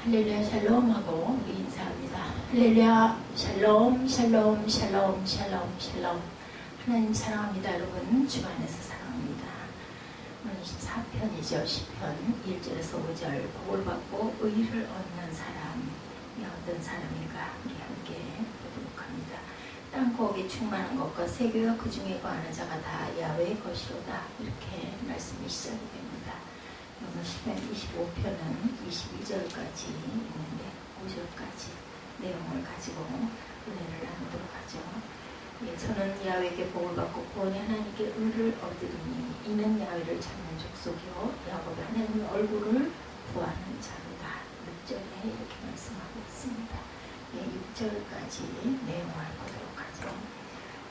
할렐루야 샬롬하고 우리 인사합니다. 할렐루야 샬롬 샬롬 샬롬 샬롬 샬롬. 하나님 사랑합니다. 여러분 주 안에서 사랑합니다. 오늘 4편이죠. 10편 1절에서 5절. 복을 받고 의를 얻는 사람이 어떤 사람인가 우리 함께 보도록 합니다. 땅곡이 충만한 것과 세계와 그 중에 거하는 자가 다 야훼의 것이로다. 이렇게 말씀이 시작이 됩니다. 오늘 시편 25편은 22절까지 있는데 5절까지 내용을 가지고 은혜를 나누도록 하죠. 예, 저는 야훼에게 복을 받고 구원의 하나님께 의를 얻으리니 이는 야훼를 찾는 족속이요 야곱의 하나님의 얼굴을 구하는 자로다. 6절에 이렇게 말씀하고 있습니다. 예, 6절까지 내용을 보도록 하죠.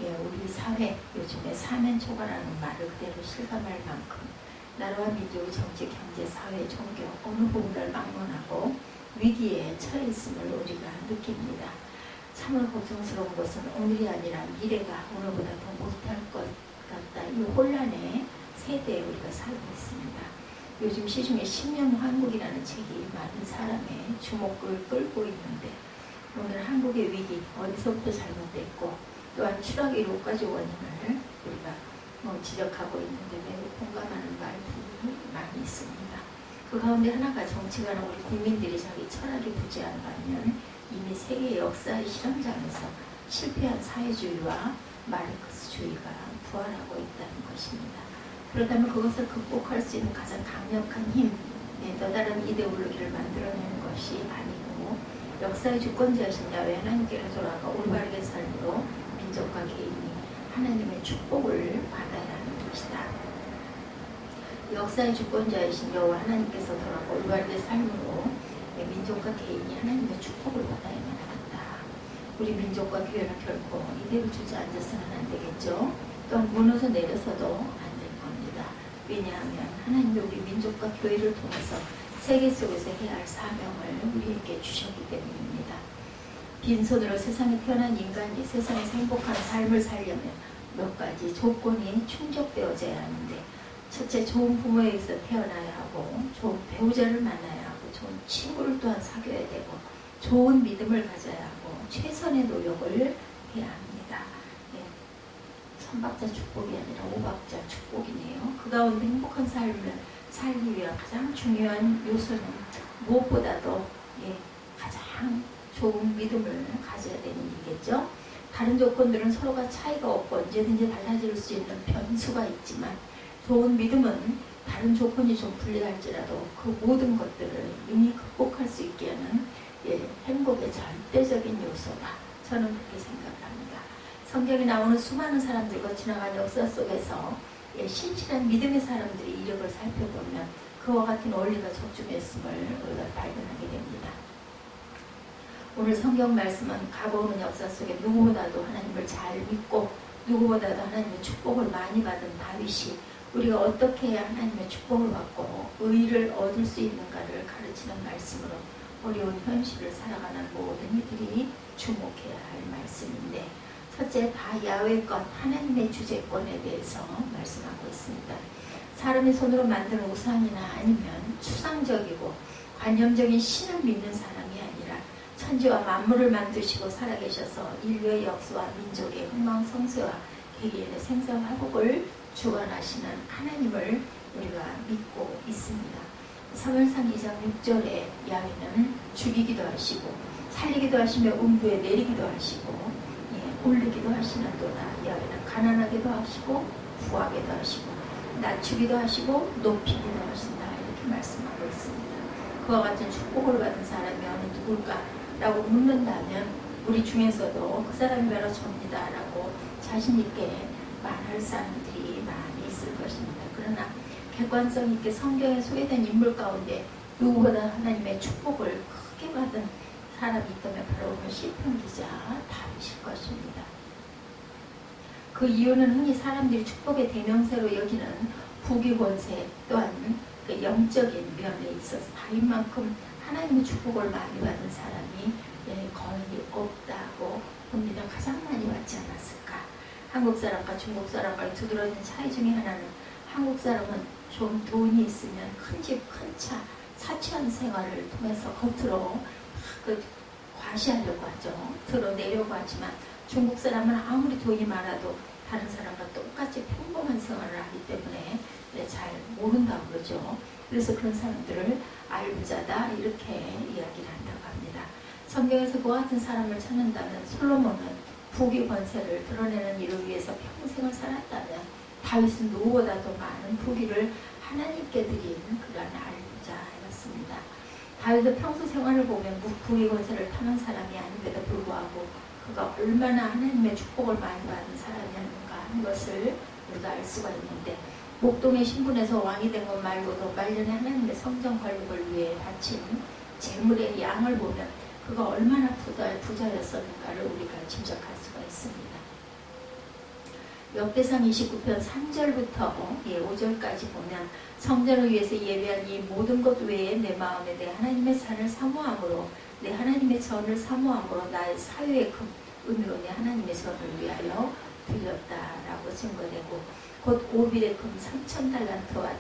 예, 우리 사회 요즘에 사면초가라는 말을 그대로 실감할 만큼 나라와 민족, 정치, 경제, 사회, 종교 어느 부분을 막론하고 위기에 처해 있음을 우리가 느낍니다. 참으로 걱정스러운 것은 오늘이 아니라 미래가 오늘보다 더 못할 것 같다. 이 혼란의 세대에 우리가 살고 있습니다. 요즘 시중에 신명한국이라는 책이 많은 사람의 주목을 끌고 있는데 오늘 한국의 위기 어디서부터 잘못됐고 또한 추락의 6가지 원인을 우리가 지적하고 있는데 매우 공감하는 말들이 많이 있습니다. 그 가운데 하나가 정치가는 우리 국민들이 자기 철학이 부재한 반면 이미 세계 역사의 실험장에서 실패한 사회주의와 마르크스주의가 부활하고 있다는 것입니다. 그렇다면 그것을 극복할 수 있는 가장 강력한 힘, 또 다른 이데올로기를 만들어내는 것이 아니고 역사의 주권자이신 야훼 하나님께로 돌아가 올바르게 삶으로 민족과 개인이 하나님의 축복을 받아야 하는 것이다. 역사의 주권자이신 여호와 하나님께서 돌아가 올바르게 삶으로 민족과 개인이 하나님의 축복을 받아야만 한다. 우리 민족과 교회는 결코 이대로 주저앉아서는 안 되겠죠. 또한 무너져 내려서도 안 될 겁니다. 왜냐하면 하나님이 우리 민족과 교회를 통해서 세계 속에서 해야 할 사명을 우리에게 주셨기 때문입니다. 빈손으로 세상에 태어난 인간이 세상에서 행복한 삶을 살려면 몇 가지 조건이 충족되어져야 하는데 첫째, 좋은 부모에게서 태어나야 하고 좋은 배우자를 만나야 하고 좋은 친구를 또한 사귀어야 되고 좋은 믿음을 가져야 하고 최선의 노력을 해야 합니다. 예, 선박자 축복이 아니라 오박자 축복이네요. 그 가운데 행복한 삶을 살기 위한 가장 중요한 요소는 무엇보다도 가장 좋은 믿음을 가져야 되는 일이겠죠. 다른 조건들은 서로가 차이가 없고 언제든지 달라질 수 있는 변수가 있지만 좋은 믿음은 다른 조건이 좀 불리할지라도 그 모든 것들을 이미 극복할 수 있게 하는 행복의 절대적인 요소다. 저는 그렇게 생각합니다. 성경에 나오는 수많은 사람들과 지나간 역사 속에서 신실한 믿음의 사람들의 이력을 살펴보면 그와 같은 원리가 적중했음을 우리가 발견하게 됩니다. 오늘 성경 말씀은 가보는 역사 속에 누구보다도 하나님을 잘 믿고 누구보다도 하나님의 축복을 많이 받은 다윗이 우리가 어떻게 해야 하나님의 축복을 받고 의를 얻을 수 있는가를 가르치는 말씀으로 어려운 현실을 살아가는 모든 이들이 주목해야 할 말씀인데 첫째, 다 야훼 것 하나님의 주재권에 대해서 말씀하고 있습니다. 사람의 손으로 만든 우상이나 아니면 추상적이고 관념적인 신을 믿는 사람이 아니라 천지와 만물을 만드시고 살아계셔서 인류의 역사와 민족의 흥망성쇠와 개개인의 생사화복을 주관하시는 하나님을 우리가 믿고 있습니다. 사무엘상 2장 6절에 야훼는 죽이기도 하시고 살리기도 하시며 음부에 내리기도 하시고 올리기도 하시는도다. 야훼는 가난하게도 하시고 부하게도 하시고 낮추기도 하시고 높이기도 하신다. 이렇게 말씀하고 있습니다. 그와 같은 축복을 받은 사람이 어느 누굴까? 라고 묻는다면 우리 중에서도 그 사람이 바로 접니다 라고 자신있게 말할 사람들이 많이 있을 것입니다. 그러나 객관성 있게 성경에 소개된 인물 가운데 누구보다 하나님의 축복을 크게 받은 사람이 있다면 바로 오늘 시편 기자 다윗일 것입니다. 그 이유는 흔히 사람들이 축복의 대명사로 여기는 부귀 권세 또한 그 영적인 면에 있어서 다윗만큼 하나님의 축복을 많이 받은 사람이 거의 없다고 봅니다. 가장 많이 받지 않았을까? 한국 사람과 중국 사람과의 두드러진 차이 중에 하나는 한국 사람은 좀 돈이 있으면 큰 집, 큰 차, 사치한 생활을 통해서 겉으로 과시하려고 하죠. 드러내려고 하지만 중국 사람은 아무리 돈이 많아도 다른 사람과 똑같이 평범한 생활을 하기 때문에 잘 모른다고 그러죠. 그래서 그런 사람들을 알부자다 이렇게 이야기를 한다고 합니다. 성경에서 그와 같은 사람을 찾는다면 솔로몬은 부귀 권세를 드러내는 일을 위해서 평생을 살았다면 다윗은 누구보다 더 많은 부귀를 하나님께 드린 그런 알부자였습니다. 다윗의 평소 생활을 보면 부귀 권세를 탐한 사람이 아님에도 불구하고 그가 얼마나 하나님의 축복을 많이 받은 사람이었는가 하는 것을 우리가 알 수가 있는데, 목동의 신분에서 왕이 된 것 말고도 말년에 하나님의 성전 건립을 위해 바친 재물의 양을 보면 그가 얼마나 부자였었는가를 우리가 짐작할 수가 있습니다. 역대상 29편 3절부터 5절까지 보면 성전을 위해서 예배한 이 모든 것 외에 내 마음에 내 하나님의 산을 사모함으로 내 하나님의 전을 사모함으로 나의 사유의 의미로 내 하나님의 전을 위하여 드렸다라고 증거되고, 곧 오빌의 금 3,000달란트와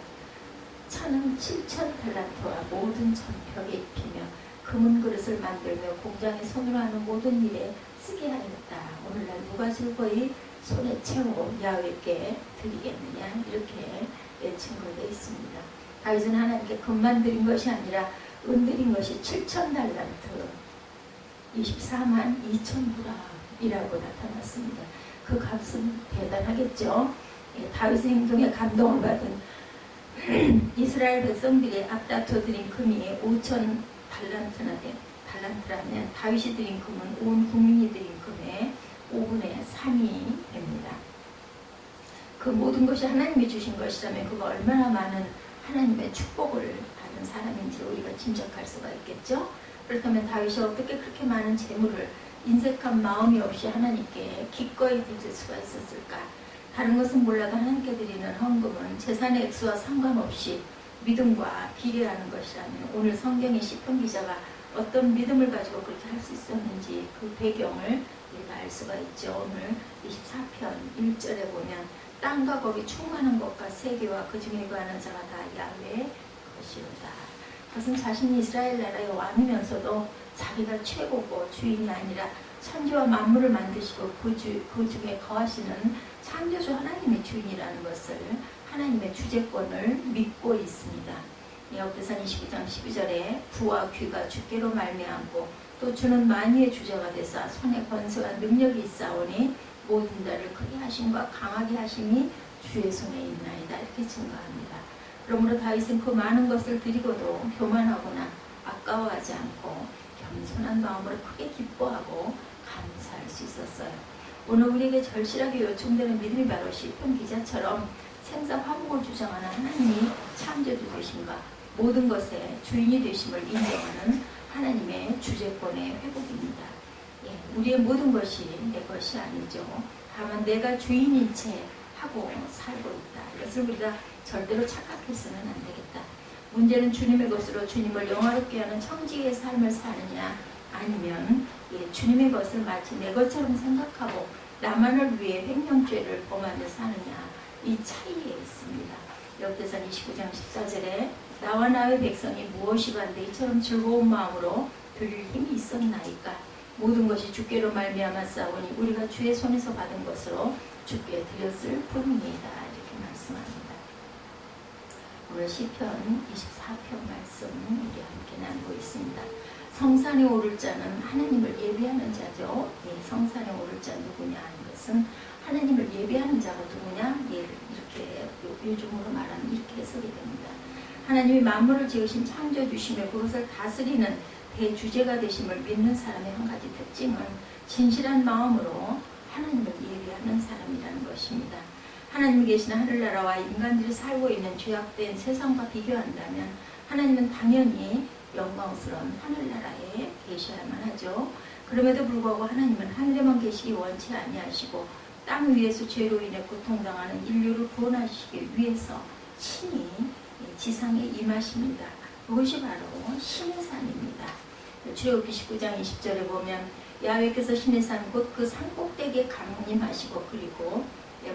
천은 7,000달란트와 모든 전벽에 입히며 금은 그릇을 만들며 공장에 손으로 하는 모든 일에 쓰게 하였다. 오늘날 누가 즐거이 손에 채워 야훼께 드리겠느냐 이렇게 증거되어 있습니다. 다윗은 하나님께 금만 드린 것이 아니라 은 드린 것이 7,000달란트 24만 2,000부락이라고 나타났습니다. 그 값은 대단하겠죠. 다윗의 행동에 감동을 받은 이스라엘 백성들이 앞다퉈 드린 금이 5,000달란트라면 다윗이 드린 금은 온 국민이 드린 금의 5분의 3이 됩니다. 그 모든 것이 하나님이 주신 것이라면 그가 얼마나 많은 하나님의 축복을 받은 사람인지 우리가 짐작할 수가 있겠죠. 그렇다면 다윗이 어떻게 그렇게 많은 재물을 인색한 마음이 없이 하나님께 기꺼이 드릴 수가 있었을까? 다른 것은 몰라도 하나님께 드리는 헌금은 재산의 액수와 상관없이 믿음과 비례하는 것이라면 오늘 성경의 시편 기자가 어떤 믿음을 가지고 그렇게 할 수 있었는지 그 배경을 우리가 알 수가 있죠. 오늘 24편 1절에 보면 땅과 거기 충만한 것과 세계와 그 중에 거하는 자가 다 야훼의 것이로다. 그것은 자신이 이스라엘 나라의 왕이면서도 자기가 최고고 주인이 아니라 천지와 만물을 만드시고 그 중에 거하시는 창조주 하나님의 주인이라는 것을, 하나님의 주재권을 믿고 있습니다. 역대상 29장 12절에 부와 귀가 주께로 말미암고 또 주는 만유의 주자가 되사 손에 권세와 능력이 있사오니 모든 자를 크게 하심과 강하게 하심이 주의 손에 있나이다 이렇게 증거합니다. 그러므로 다윗은 그 많은 것을 드리고도 교만하거나 아까워하지 않고 겸손한 마음으로 크게 기뻐하고 감사할 수 있었어요. 오늘 우리에게 절실하게 요청되는 믿음이 바로 시편 기자처럼 생사 화복을 주장하는 하나님이 창조주 되심과 모든 것의 주인이 되심을 인정하는 하나님의 주재권의 회복입니다. 우리의 모든 것이 내 것이 아니죠. 다만 내가 주인인 채 하고 살고 있다. 이것을 우리가 절대로 착각해서는 안 되겠다. 문제는 주님의 것으로 주님을 영화롭게 하는 청지의 삶을 사느냐, 아니면 주님의 것을 마치 내 것처럼 생각하고 나만을 위해 횡령죄를 범하며 사느냐, 이 차이에 있습니다. 역대상 29장 14절에 나와 나의 백성이 무엇이 반대 이처럼 즐거운 마음으로 드릴 힘이 있었나이까? 모든 것이 주께로 말미암아 싸우니 우리가 주의 손에서 받은 것으로 주께 드렸을 뿐이다 이렇게 말씀합니다. 오늘 시편 24편 말씀 우리 함께 나누고 있습니다. 성산에 오를 자는 하나님을 예배하는 자죠. 성산에 오를 자 누구냐 하는 것은 하나님을 예배하는 자가 누구냐, 이렇게 요즘으로 말하면 이렇게 해석이 됩니다. 하나님이 만물을 지으신 창조주시며 그것을 다스리는 대주제가 되심을 믿는 사람의 한 가지 특징은 진실한 마음으로 하나님을 예배하는 사람이라는 것입니다. 하나님이 계시는 하늘나라와 인간들이 살고 있는 죄악된 세상과 비교한다면 하나님은 당연히 영광스러운 하늘나라에 계셔야만 하죠. 그럼에도 불구하고 하나님은 하늘에만 계시기 원치 아니하시고 땅 위에서 죄로 인해 고통당하는 인류를 구원하시기 위해서 친히 지상에 임하십니다. 그것이 바로 신의 산입니다. 출애굽기 19장 20절에 보면 야훼께서 신의 산 곧 그 산꼭대기에 강림하시고 그리고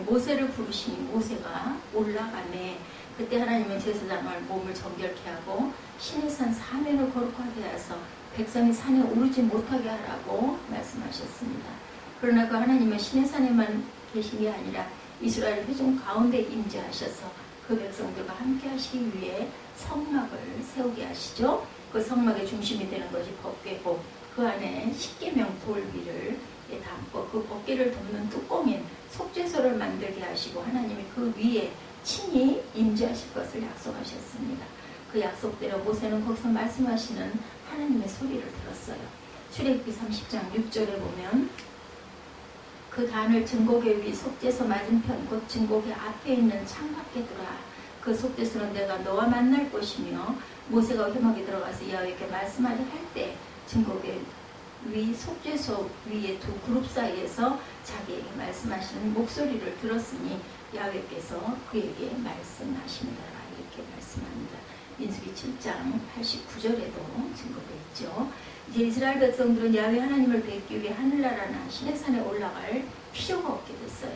모세를 부르시니 모세가 올라가매 그때 하나님은 제사장을 몸을 정결케 하고 신의 산 사면을 거룩하게 하여서 백성이 산에 오르지 못하게 하라고 말씀하셨습니다. 그러나 그 하나님은 신의 산에만 계신 게 아니라 이스라엘 회중 가운데 임재하셔서 그 백성들과 함께 하시기 위해 성막을 세우게 하시죠. 그 성막의 중심이 되는 것이 법궤고 그 안에 십계명 돌비를 담고 그 법궤를 덮는 뚜껑인 속죄소를 만들게 하시고 하나님이 그 위에 친히 임재하실 것을 약속하셨습니다. 그 약속대로 모세는 거기서 말씀하시는 하나님의 소리를 들었어요. 출애굽기 30장 6절에 보면 그 단을 증거궤 위 속죄소 맞은편 곧 증거궤 앞에 있는 창밖에 두라. 그 속죄소는 내가 너와 만날 것이며 모세가 회막에 들어가서 야훼께 말씀하려 할 때 증거궤 위 속죄소 위에 두 그룹 사이에서 자기에게 말씀하시는 목소리를 들었으니 야훼께서 그에게 말씀하시니라 이렇게 말씀합니다. 민수기 7장 89절에도 증거가 있죠. 이제 이스라엘 백성들은 야훼 하나님을 뵙기 위해 하늘나라나 신의 산에 올라갈 필요가 없게 됐어요.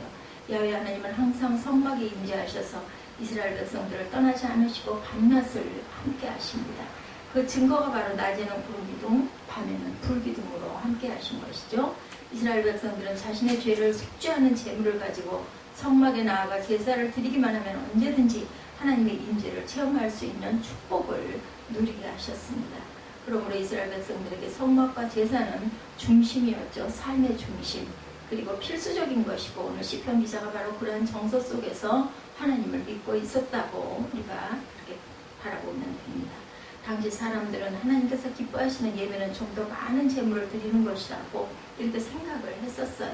야훼 하나님은 항상 성막에 임재하셔서 이스라엘 백성들을 떠나지 않으시고 밤낮을 함께 하십니다. 그 증거가 바로 낮에는 구름기둥, 밤에는 불기둥으로 함께 하신 것이죠. 이스라엘 백성들은 자신의 죄를 속죄하는 제물을 가지고 성막에 나아가 제사를 드리기만 하면 언제든지 하나님의 임재를 체험할 수 있는 축복을 누리게 하셨습니다. 그러므로 이스라엘 백성들에게 성막과 제사는 중심이었죠. 삶의 중심. 그리고 필수적인 것이고 오늘 시편 기자가 바로 그러한 정서 속에서 하나님을 믿고 있었다고 우리가 그렇게 바라보면 됩니다. 당시 사람들은 하나님께서 기뻐하시는 예배는 좀 더 많은 제물을 드리는 것이라고 이렇게 생각을 했었어요.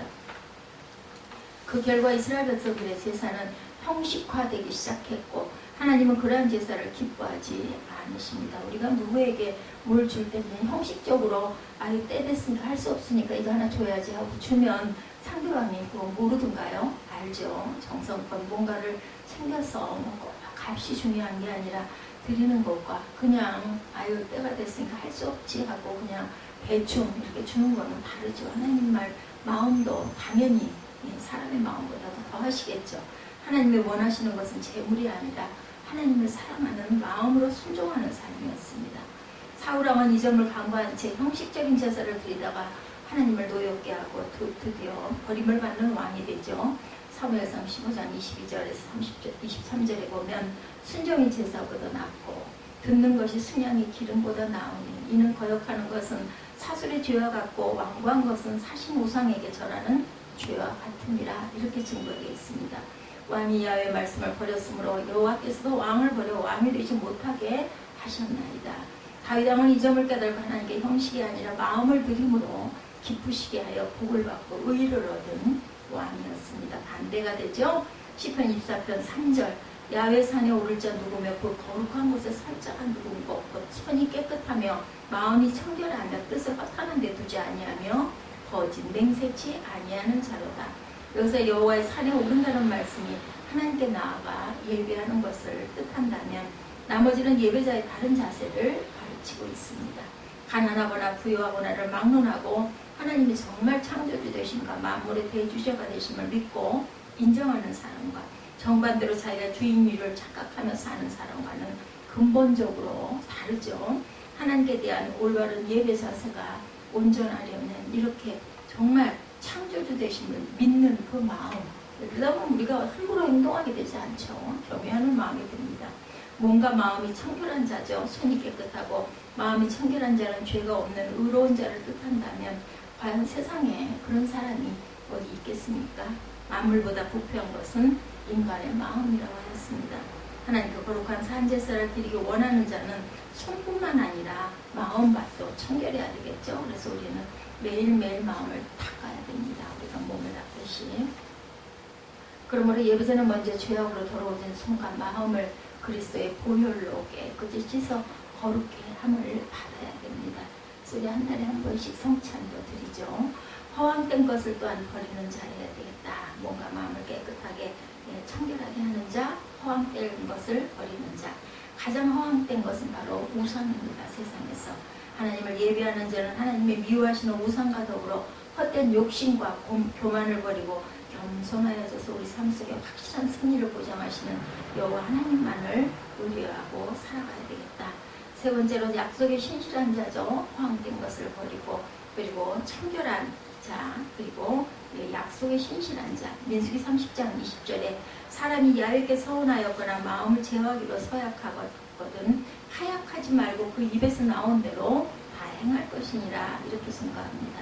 그 결과 이스라엘 백성들의 제사는 형식화되기 시작했고 하나님은 그러한 제사를 기뻐하지 않으십니다. 우리가 누구에게 뭘 줄 때는 형식적으로 아유 때 됐으니까 할 수 없으니까 이거 하나 줘야지 하고 주면 상대방이 그거 모르던가요? 알죠. 정성껏 뭔가를 챙겨서 뭐 값이 중요한 게 아니라 드리는 것과 그냥 아유 때가 됐으니까 할 수 없지 하고 그냥 대충 이렇게 주는 거는 다르죠. 하나님 말 마음도 당연히 사람의 마음보다도 더 하시겠죠. 하나님의 원하시는 것은 재물이 아니라 하나님을 사랑하는 마음으로 순종하는 삶이었습니다. 사울왕은 이 점을 간과한 채 형식적인 제사를 드리다가 하나님을 노엽게 하고 드디어 버림을 받는 왕이 되죠. 사무엘상 15장 22절에서 23절에 보면 순종이 제사보다 낫고 듣는 것이 순양이 기름보다 나으니 이는 거역하는 것은 사술의 죄와 같고 완고한 것은 사신 우상에게 절하는 죄와 같음이라 이렇게 증거되어 있습니다. 왕이 야훼의 말씀을 버렸으므로 여호와께서도 왕을 버려 왕이 되지 못하게 하셨나이다. 다윗 왕은 이 점을 깨달고 하나님께 형식이 아니라 마음을 드림으로 기쁘시게 하여 복을 받고 의를 얻은 왕이었습니다. 반대가 되죠. 시편 24편 3절 야훼 산에 오를 자 누구며 그 거룩한 곳에 설 자가 누구고 곧 손이 깨끗하며 마음이 청결하며 뜻을 허탄한 데 두지 아니하며 거짓 맹세치 아니하는 자로다. 여기서 여호와의 산에 오른다는 말씀이 하나님께 나아가 예배하는 것을 뜻한다면 나머지는 예배자의 다른 자세를 가르치고 있습니다. 가난하거나 부유하거나를 막론하고 하나님이 정말 창조주 되신가 만물의 대주자가 되심을 믿고 인정하는 사람과 정반대로 자기가 주인위를 착각하며 사는 사람과는 근본적으로 다르죠. 하나님께 대한 올바른 예배 자세가 온전하려면 이렇게 정말 창조주 되심을 믿는 그 마음, 그러다 보면 우리가 함부로 행동하게 되지 않죠. 겸해하는 마음이 듭니다. 몸과 마음이 청결한 자죠. 손이 깨끗하고 마음이 청결한 자는 죄가 없는 의로운 자를 뜻한다면 과연 세상에 그런 사람이 어디 있겠습니까? 만물보다 부패한 것은 인간의 마음이라고 하였습니다. 하나님께 거룩한 산제사를 드리기 원하는 자는 손뿐만 아니라 마음밭도 청결해야 되겠죠. 그래서 우리는 매일매일 마음을 닦아야 됩니다. 우리가 몸을 닦듯이. 그러므로 예배자는 먼저 죄악으로 더러워진 손과 마음을 그리스도의 보혈로 깨끗이 씻어 거룩게 함을 받아야 됩니다. 그래서 우리 한 달에 한 번씩 성찬도 드리죠. 허황된 것을 또한 버리는 자여야 되겠다. 뭔가 마음을 깨끗하게 청결하게 하는 자, 허황된 것을 버리는 자. 가장 허황된 것은 바로 우상입니다. 세상에서. 하나님을 예배하는 자는 하나님의 미워하시는 우상과 더불어 헛된 욕심과 교만을 버리고 겸손하여져서 우리 삶 속에 확실한 승리를 보장하시는 여호와 하나님만을 의뢰하고 살아가야 되겠다. 세 번째로 약속에 신실한 자죠. 허황된 것을 버리고, 그리고 청결한 자, 그리고 약속에 신실한 자. 민수기 30장 20절에 사람이 야훼께 서운하였거나 마음을 제어하기로 서약하거든 하약하지 말고 그 입에서 나온 대로 다 행할 것이니라. 이렇게 생각합니다.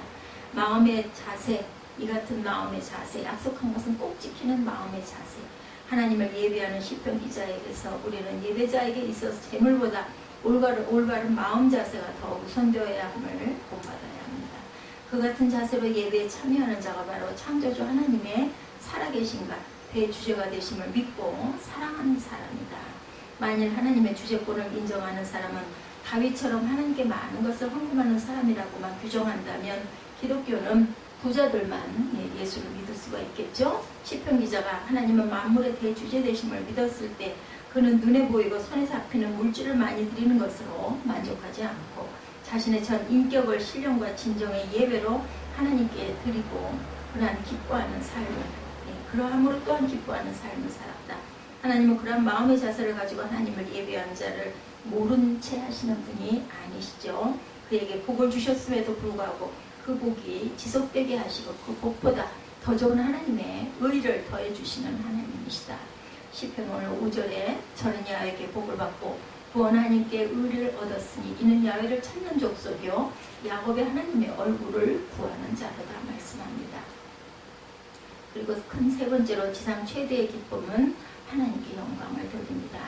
마음의 자세, 이 같은 마음의 자세, 약속한 것은 꼭 지키는 마음의 자세. 하나님을 예배하는 시편 기자에게서 우리는 예배자에게 있어서 재물보다 올바른 마음 자세가 더 우선되어야 함을 본받아야 합니다. 그 같은 자세로 예배에 참여하는 자가 바로 창조주 하나님의 살아계신가 대주제가 되심을 믿고 사랑하는 사람이다. 만일 하나님의 주제권을 인정하는 사람은 다윗처럼 하나님께 많은 것을 헌금하는 사람이라고만 규정한다면 기독교는 부자들만 예수를 믿을 수가 있겠죠. 시편 기자가 하나님은 만물의 대주제 되심을 믿었을 때 그는 눈에 보이고 손에 잡히는 물질을 많이 드리는 것으로 만족하지 않고 자신의 전 인격을 신령과 진정의 예배로 하나님께 드리고 그러한 기뻐하는 삶을, 그러함으로 또한 기뻐하는 삶을 살았다. 하나님은 그러한 마음의 자세를 가지고 하나님을 예배한 자를 모른 채 하시는 분이 아니시죠. 그에게 복을 주셨음에도 불구하고 그 복이 지속되게 하시고 그 복보다 더 좋은 하나님의 의를 더해 주시는 하나님이시다. 시편 오늘 5절에 저는 야훼에게 복을 받고 구원 하나님께 의를 얻었으니 이는 야훼를 찾는 족속이요 야곱의 하나님의 얼굴을 구하는 자로다 말씀합니다. 그리고 큰 세 번째로 지상 최대의 기쁨은 하나님께 영광을 돌립니다.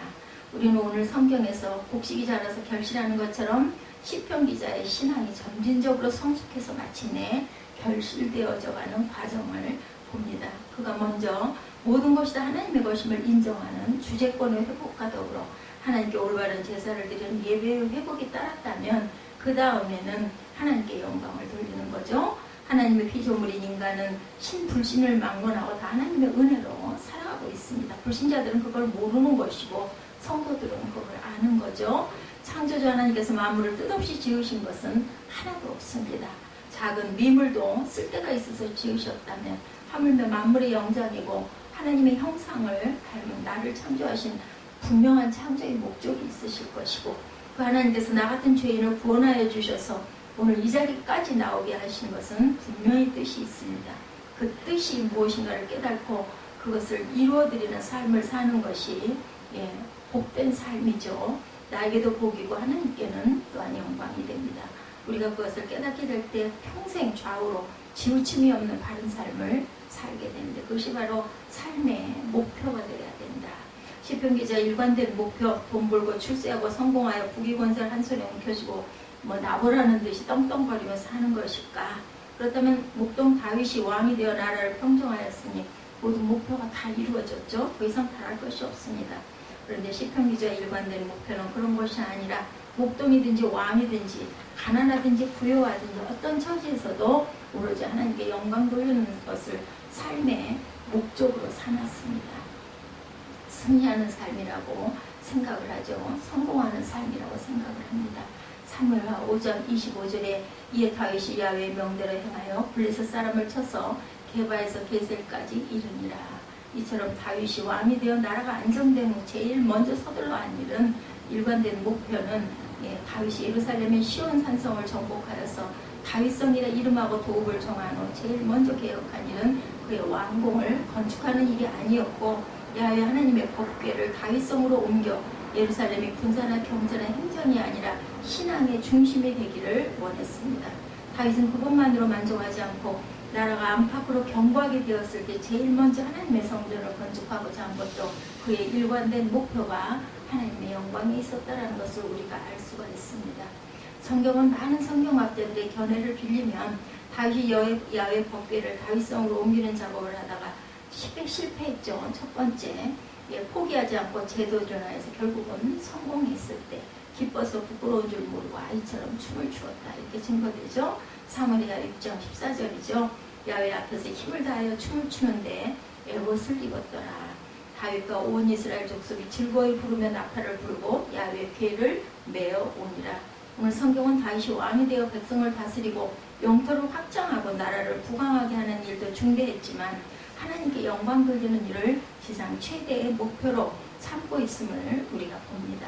우리는 오늘 성경에서 곡식이 자라서 결실하는 것처럼 시편 기자의 신앙이 점진적으로 성숙해서 마침내 결실되어져가는 과정을 봅니다. 그가 먼저 모든 것이 다 하나님의 것임을 인정하는 주제권의 회복과 더불어 하나님께 올바른 제사를 드리는 예배의 회복이 따랐다면 그 다음에는 하나님께 영광을 돌리는 거죠. 하나님의 피조물인 인간은 신불신을 막론하고 다 하나님의 은혜로 살아가고 있습니다. 불신자들은 그걸 모르는 것이고 성도들은 그걸 아는 거죠. 창조주 하나님께서 만물을 뜻없이 지으신 것은 하나도 없습니다. 작은 미물도 쓸데가 있어서 지으셨다면 하물며 만물의 영장이고 하나님의 형상을 닮은 나를 창조하신 분명한 창조의 목적이 있으실 것이고 그 하나님께서 나 같은 죄인을 구원하여 주셔서 오늘 이 자리까지 나오게 하신 것은 분명히 뜻이 있습니다. 그 뜻이 무엇인가를 깨닫고 그것을 이루어드리는 삶을 사는 것이 복된 삶이죠. 나에게도 복이고 하나님께는 또한 영광이 됩니다. 우리가 그것을 깨닫게 될 때 평생 좌우로 지우침이 없는 바른 삶을 살게 되는데 그것이 바로 삶의 목표가 되어야 된다. 시편 기자 일관된 목표, 돈 벌고 출세하고 성공하여 부귀권세를 한 손에 움켜쥐고 나보라는 듯이 떵떵거리며 사는 것일까? 그렇다면 목동 다윗이 왕이 되어 나라를 평정하였으니 모든 목표가 다 이루어졌죠. 더 이상 바랄 것이 없습니다. 그런데 시편 기자의 일관된 목표는 그런 것이 아니라 목동이든지 왕이든지 가난하든지 부유하든지 어떤 처지에서도 오로지 하나님께 영광 돌리는 것을 삶의 목적으로 삼았습니다. 승리하는 삶이라고 생각을 하죠. 성공하는 삶이라고 생각을 합니다. 사무엘하 5장 25절에 이에 다윗이 야훼의 명대로 행하여 블레셋 사람을 쳐서 게바에서 게셀까지 이르니라. 이처럼 다윗이 왕이 되어 나라가 안정된 후 제일 먼저 서둘러 한 일은 일관된 목표는 다윗이 예루살렘의 시온 산성을 정복하여서 다윗성이라 이름하고 도읍을 정한 후 제일 먼저 개혁한 일은 그의 왕궁을 건축하는 일이 아니었고 야훼 하나님의 법궤를 다윗성으로 옮겨 예루살렘이 군사나 경제나 행정이 아니라 신앙의 중심이 되기를 원했습니다. 다윗은 그것만으로 만족하지 않고 나라가 안팎으로 견고하게 되었을 때 제일 먼저 하나님의 성전을 건축하고자 한 것도 그의 일관된 목표가 하나님의 영광에 있었다는 것을 우리가 알 수가 있습니다. 성경은 많은 성경학자들의 견해를 빌리면 다윗이 야훼 법궤를 다윗성으로 옮기는 작업을 하다가 실패했죠. 첫 번째, 포기하지 않고 재도전하여서 결국은 성공했을 때 기뻐서 부끄러운 줄 모르고 아이처럼 춤을 추었다. 이렇게 증거되죠. 사무엘하 6장 14절이죠. 야훼 앞에서 힘을 다하여 춤을 추는데 옷을 입었더라. 다윗과 온 이스라엘 족속이 즐거이 부르며 나팔을 불고 야훼 궤를 메어 오니라. 오늘 성경은 다윗이 왕이 되어 백성을 다스리고 영토를 확장하고 나라를 부강하게 하는 일도 중대했지만 하나님께 영광 돌리는 일을 지상 최대의 목표로 삼고 있음을 우리가 봅니다.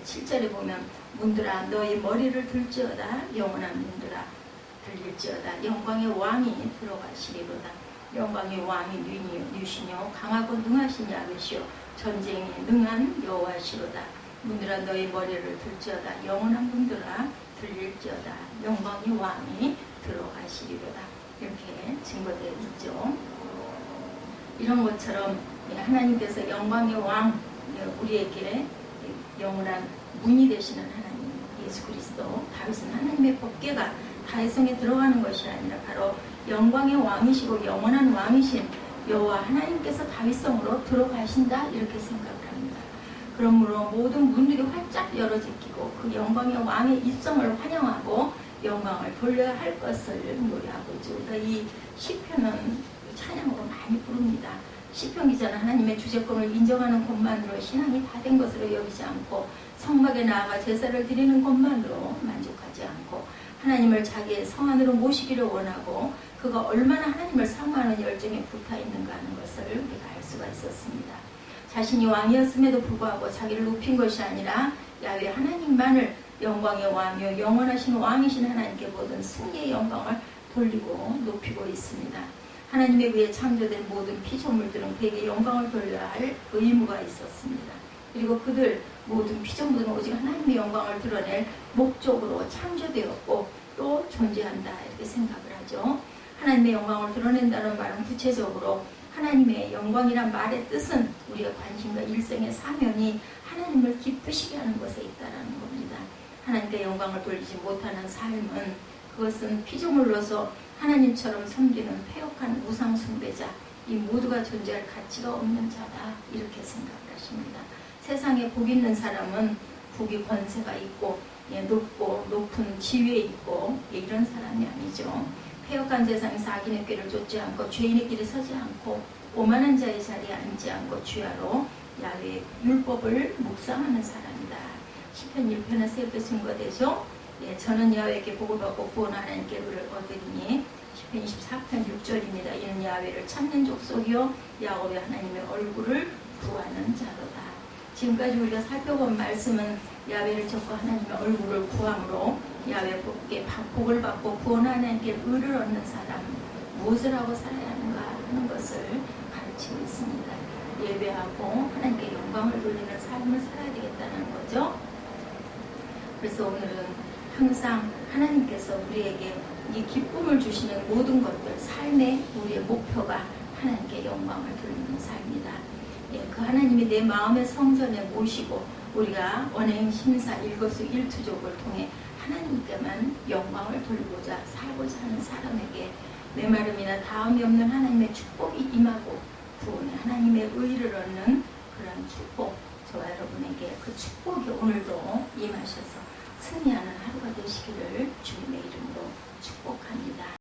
7절에 보면 문들아 너희 머리를 들지어다 영원한 문들아 들릴지어다 영광의 왕이 들어가시리로다. 영광의 왕이 누시뇨 강하고 능하신 야훼시오 전쟁에 능한 여호와시로다. 문들아 너희 머리를 들지어다 영원한 문들아 들릴지어다 영광의 왕이 들어가시리로다. 이렇게 증거되어 있죠. 이런 것처럼 하나님께서 영광의 왕 우리에게 영원한 문이 되시는 하나님 예수 그리스도 다윗은 하나님의 법궤가 다윗성에 들어가는 것이 아니라 바로 영광의 왕이시고 영원한 왕이신 여호와 하나님께서 다윗성으로 들어가신다 이렇게 생각을 합니다. 그러므로 모든 문들이 활짝 열어제끼고 그 영광의 왕의 입성을 환영하고 영광을 돌려야 할 것을 노래하고 있죠. 우리가 이 시편은 찬양으로 많이 부릅니다. 시편 기자는 하나님의 주재권을 인정하는 것만으로 신앙이 다 된 것으로 여기지 않고 성막에 나아가 제사를 드리는 것만으로 만족하지 않고 하나님을 자기의 성 안으로 모시기를 원하고 그가 얼마나 하나님을 사모하는 열정에 붙어있는가 하는 것을 우리가 알 수가 있었습니다. 자신이 왕이었음에도 불구하고 자기를 높인 것이 아니라 야훼 하나님만을 영광의 왕이요 영원하신 왕이신 하나님께 모든 승리의 영광을 돌리고 높이고 있습니다. 하나님에 의해 창조된 모든 피조물들은 그에게 영광을 돌려야 할 의무가 있었습니다. 그리고 그들 모든 피조물들은 오직 하나님의 영광을 드러낼 목적으로 창조되었고 또 존재한다 이렇게 생각을 하죠. 하나님의 영광을 드러낸다는 말은 구체적으로 하나님의 영광이란 말의 뜻은 우리의 관심과 일생의 사명이 하나님을 기쁘시게 하는 것에 있다는 겁니다. 하나님께 영광을 돌리지 못하는 삶은 그것은 피조물로서 하나님처럼 섬기는 패역한 우상 숭배자 이 모두가 존재할 가치가 없는 자다 이렇게 생각을 하십니다. 세상에 복 있는 사람은 국위 권세가 있고 높고 높은 지위에 있고 이런 사람이 아니죠. 패역한 세상에서 악인의 꾀를 쫓지 않고 죄인의 길에 서지 않고 오만한 자의 자리에 앉지 않고 주야로 야훼의 율법을 묵상하는 사람이다. 시편 1편에서 이렇게 증거되죠. 저는 야훼에게 복을 받고 구원 하나님께 의를 얻으리니 시편 24편 6절입니다. 이는 야훼를 찾는 족속이요 야곱의 하나님의 얼굴을 구하는 자로다. 지금까지 우리가 살펴본 말씀은 야훼를 찾고 하나님의 얼굴을 구함으로 야훼께 복을 받고 구원 하나님께 의를 얻는 사람 무엇을 하고 살아야 하는가 하는 것을 가르치고 있습니다. 예배하고 하나님께 영광을 돌리는 삶을 살아야 되겠다는 거죠. 그래서 오늘은 항상 하나님께서 우리에게 이 기쁨을 주시는 모든 것들 삶의 우리의 목표가 하나님께 영광을 돌리는 삶이다. 그 하나님이 내 마음의 성전에 모시고 우리가 언행 심사 일거수일투족을 통해 하나님께만 영광을 돌리고자 살고자 하는 사람에게 메마름이나 다음이 없는 하나님의 축복이 임하고 구원의 하나님의 의를 얻는 그런 축복 저와 여러분에게 그 축복이 오늘도 임하셔서 승리하는 하루가 되시기를 주님의 이름으로 축복합니다.